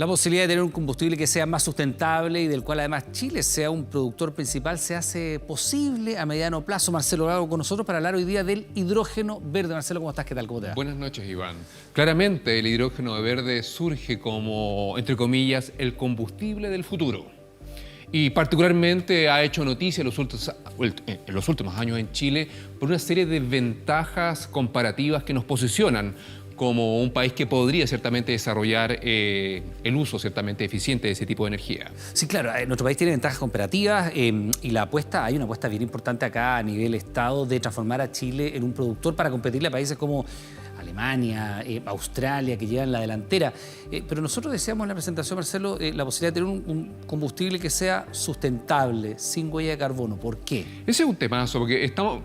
La posibilidad de tener un combustible que sea más sustentable y del cual además Chile sea un productor principal se hace posible a mediano plazo. Marcelo Lago con nosotros para hablar hoy día del hidrógeno verde. Marcelo, ¿cómo estás? ¿Qué tal? ¿Cómo te va? Buenas noches, Iván. Claramente el hidrógeno verde surge como, entre comillas, el combustible del futuro. Y particularmente ha hecho noticia en los últimos años en Chile por una serie de ventajas comparativas que nos posicionan como un país que podría ciertamente desarrollar el uso ciertamente eficiente de ese tipo de energía. Sí, claro, nuestro país tiene ventajas comparativas y hay una apuesta bien importante acá a nivel Estado de transformar a Chile en un productor para competirle a países como Alemania, Australia, que llevan la delantera. Pero nosotros deseamos en la presentación, Marcelo, la posibilidad de tener un combustible que sea sustentable, sin huella de carbono. ¿Por qué? Ese es un temazo, porque estamos...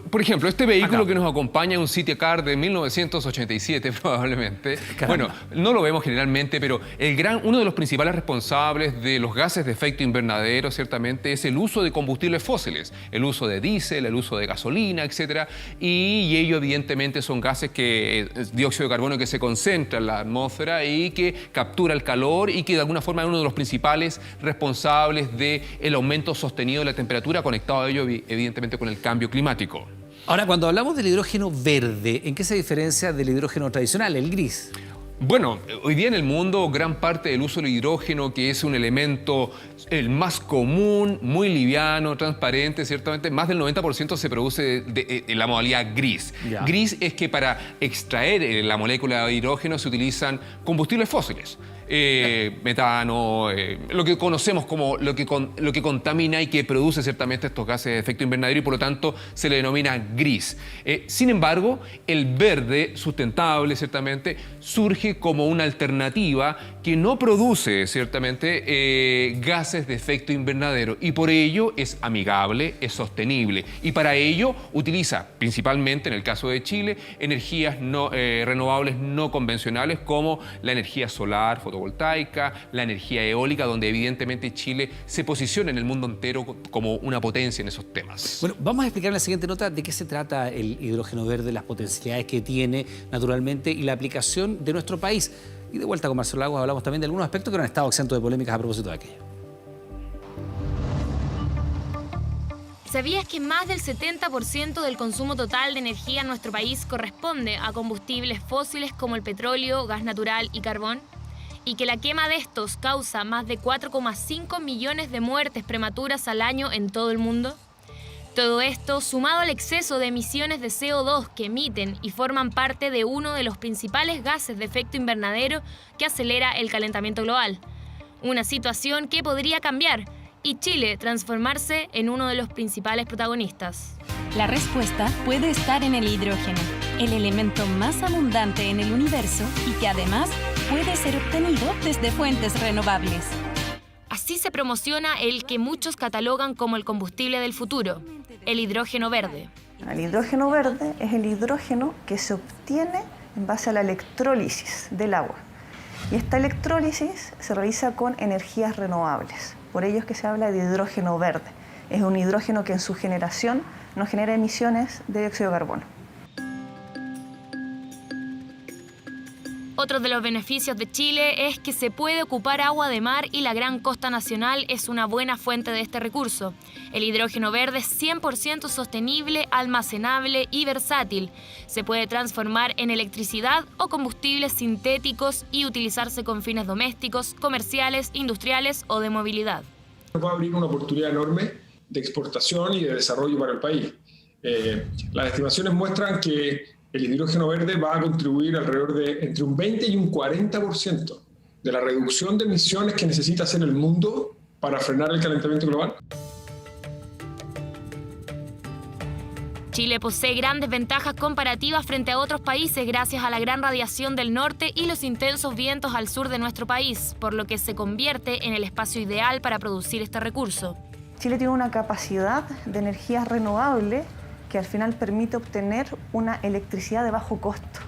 Por ejemplo, este vehículo que nos acompaña es un City Car de 1987, probablemente. Caramba. Bueno, no lo vemos generalmente, pero uno de los principales responsables de los gases de efecto invernadero, ciertamente, es el uso de combustibles fósiles. El uso de diésel, el uso de gasolina, etc. Y ello, evidentemente, son gases que dióxido de carbono que se concentra en la atmósfera y que captura el calor y que de alguna forma es uno de los principales responsables del aumento sostenido de la temperatura, conectado a ello evidentemente con el cambio climático. Ahora, cuando hablamos del hidrógeno verde, ¿en qué se diferencia del hidrógeno tradicional, el gris? Bueno, hoy día en el mundo gran parte del uso del hidrógeno, que es un elemento el más común, muy liviano, transparente, ciertamente, más del 90% se produce en la modalidad gris. Ya. Gris es que para extraer la molécula de hidrógeno se utilizan combustibles fósiles. Metano, lo que conocemos como lo que contamina y que produce ciertamente estos gases de efecto invernadero y por lo tanto se le denomina gris. Sin embargo, el verde sustentable ciertamente surge como una alternativa que no produce ciertamente gases de efecto invernadero y por ello es amigable, es sostenible y para ello utiliza principalmente en el caso de Chile energías renovables no convencionales como la energía solar, fotovoltaica, la energía eólica, donde evidentemente Chile se posiciona en el mundo entero como una potencia en esos temas. Bueno, vamos a explicar en la siguiente nota de qué se trata el hidrógeno verde, las potencialidades que tiene naturalmente y la aplicación de nuestro país. Y de vuelta con Marcelo Lagos hablamos también de algunos aspectos que no han estado exentos de polémicas a propósito de aquello. ¿Sabías que más del 70% del consumo total de energía en nuestro país corresponde a combustibles fósiles como el petróleo, gas natural y carbón? Y que la quema de estos causa más de 4,5 millones de muertes prematuras al año en todo el mundo. Todo esto sumado al exceso de emisiones de CO2 que emiten y forman parte de uno de los principales gases de efecto invernadero que acelera el calentamiento global. Una situación que podría cambiar y Chile transformarse en uno de los principales protagonistas. La respuesta puede estar en el hidrógeno, el elemento más abundante en el universo y que además puede ser obtenido desde fuentes renovables. Así se promociona el que muchos catalogan como el combustible del futuro, el hidrógeno verde. El hidrógeno verde es el hidrógeno que se obtiene en base a la electrólisis del agua. Y esta electrólisis se realiza con energías renovables. Por ello es que se habla de hidrógeno verde. Es un hidrógeno que en su generación no genera emisiones de dióxido de carbono. Otro de los beneficios de Chile es que se puede ocupar agua de mar y la gran costa nacional es una buena fuente de este recurso. El hidrógeno verde es 100% sostenible, almacenable y versátil. Se puede transformar en electricidad o combustibles sintéticos y utilizarse con fines domésticos, comerciales, industriales o de movilidad. Va a abrir una oportunidad enorme de exportación y de desarrollo para el país. Las estimaciones muestran que el hidrógeno verde va a contribuir alrededor de entre un 20 y un 40% de la reducción de emisiones que necesita hacer el mundo para frenar el calentamiento global. Chile posee grandes ventajas comparativas frente a otros países gracias a la gran radiación del norte y los intensos vientos al sur de nuestro país, por lo que se convierte en el espacio ideal para producir este recurso. Chile tiene una capacidad de energías renovables que al final permite obtener una electricidad de bajo costo.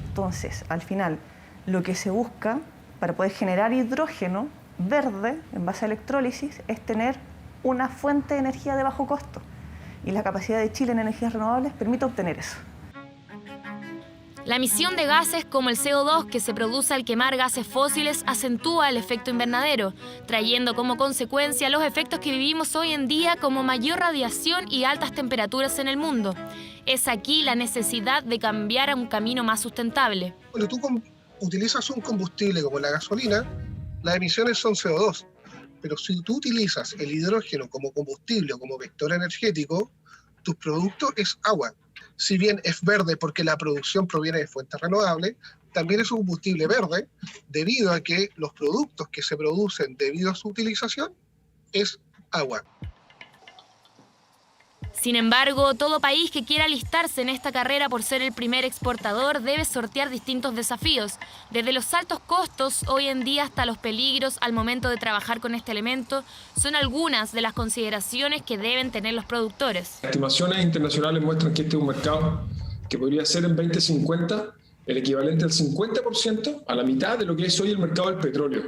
Entonces, al final, lo que se busca para poder generar hidrógeno verde en base a electrólisis es tener una fuente de energía de bajo costo. Y la capacidad de Chile en energías renovables permite obtener eso. La emisión de gases como el CO2 que se produce al quemar gases fósiles acentúa el efecto invernadero, trayendo como consecuencia los efectos que vivimos hoy en día como mayor radiación y altas temperaturas en el mundo. Es aquí la necesidad de cambiar a un camino más sustentable. Cuando tú utilizas un combustible como la gasolina, las emisiones son CO2. Pero si tú utilizas el hidrógeno como combustible o como vector energético, tu producto es agua. Si bien es verde porque la producción proviene de fuentes renovables, también es un combustible verde debido a que los productos que se producen debido a su utilización es agua. Sin embargo, todo país que quiera alistarse en esta carrera por ser el primer exportador debe sortear distintos desafíos, desde los altos costos hoy en día hasta los peligros al momento de trabajar con este elemento, son algunas de las consideraciones que deben tener los productores. Estimaciones internacionales muestran que este es un mercado que podría ser en 2050 el equivalente al 50%, a la mitad de lo que es hoy el mercado del petróleo.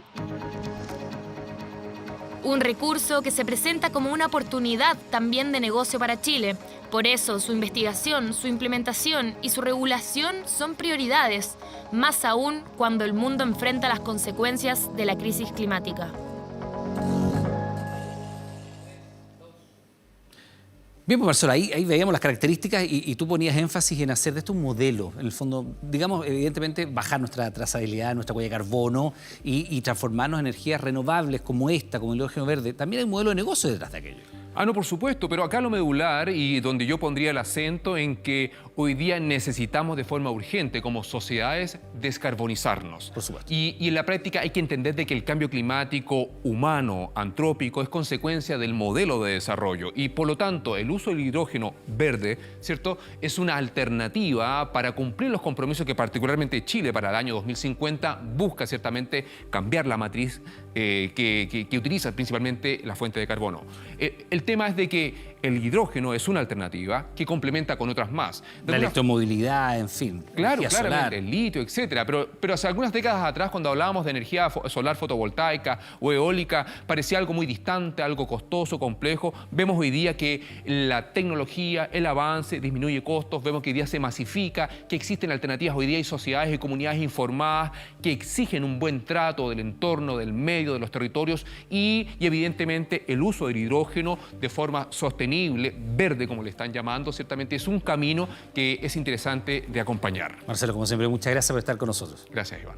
Un recurso que se presenta como una oportunidad también de negocio para Chile. Por eso, su investigación, su implementación y su regulación son prioridades, más aún cuando el mundo enfrenta las consecuencias de la crisis climática. Bien, pues Marcelo, ahí veíamos las características y tú ponías énfasis en hacer de esto un modelo. En el fondo, digamos, evidentemente, bajar nuestra trazabilidad, nuestra huella de carbono y transformarnos en energías renovables como esta, como el hidrógeno verde. También hay un modelo de negocio detrás de aquello. No, por supuesto, pero acá lo medular y donde yo pondría el acento en que hoy día necesitamos de forma urgente como sociedades descarbonizarnos. Por supuesto. Y en la práctica hay que entender de que el cambio climático humano, antrópico, es consecuencia del modelo de desarrollo y por lo tanto el uso del hidrógeno verde, ¿cierto?, es una alternativa para cumplir los compromisos que particularmente Chile para el año 2050 busca ciertamente cambiar la matriz que utiliza principalmente la fuente de carbono. El tema es de que el hidrógeno es una alternativa que complementa con otras más. La electromovilidad, en fin. Claro, energía claramente, solar. el litio, etcétera. Pero hace algunas décadas atrás, cuando hablábamos de energía solar fotovoltaica o eólica, parecía algo muy distante, algo costoso, complejo. Vemos hoy día que la tecnología, el avance, disminuye costos. Vemos que hoy día se masifica, que existen alternativas. Hoy día hay sociedades y comunidades informadas que exigen un buen trato del entorno, del medio, de los territorios y evidentemente el uso del hidrógeno de forma sostenible, verde como le están llamando, ciertamente es un camino que es interesante de acompañar. Marcelo, como siempre, muchas gracias por estar con nosotros. Gracias, Iván.